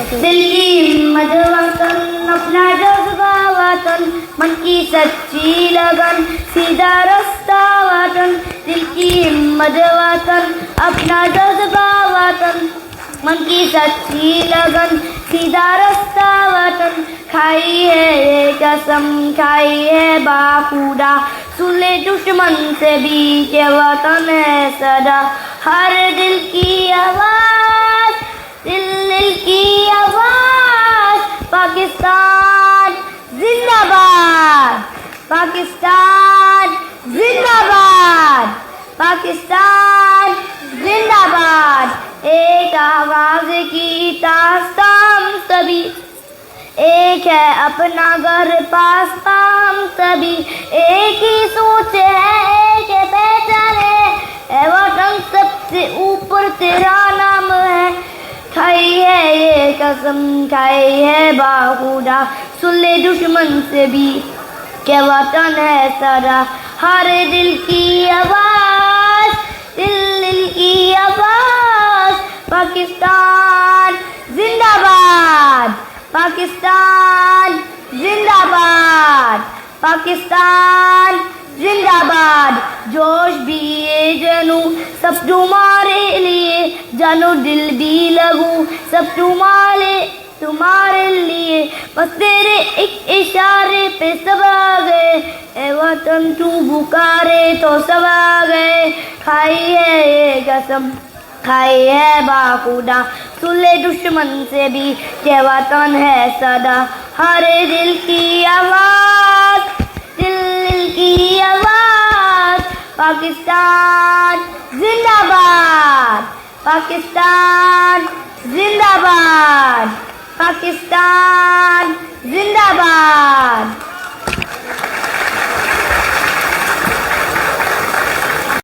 दिल की हिम्मत वतन, अपना जज्बा वतन, मन की सच्ची लगन, सीधा रास्ता वतन। दिल की हिम्मत वतन, अपना जज्बा वतन, मन की सच्ची लगन, सीधा रास्ता वतन। खाई है ये कसम, खाई है बाखुदा, सुन ले दुश्मन से भी के वतन है सदा। हर दिल की आवाज, दिल की आवाज, पाकिस्तान जिंदाबाद, पाकिस्तान जिंदाबाद, पाकिस्तान जिंदाबाद। एक आवाज की दास्तां सभी, एक है अपना घर पास हम सभी, एक ही सोच है, एक है पहचान है, वतन सबसे ऊपर तेरा नाम है। खाई है ये कसम, खाई है बाखुदा, सुन ले दुश्मन से भी के वतन है सदा। हर दिल की आवाज, दिल की आवाज, पाकिस्तान जिंदाबाद, पाकिस्तान जिंदाबाद, पाकिस्तान जिंदाबाद। जोश भी ये जनू सब तुम्हारे लिए, जानो दिल भी लगू सब तुम्हारे लिए। बस तेरे एक इशारे पे सब आ गए, ए वतन तू पुकारे तो सब आ गए। खाई है ये कसम, खाई है बाखुदा, सुन ले दुश्मन से भी के वतन है सदा। हर दिल की आवाज, दिल की आवाज, पाकिस्तान जिंदाबाद, पाकिस्तान जिंदाबाद, पाकिस्तान जिंदाबाद।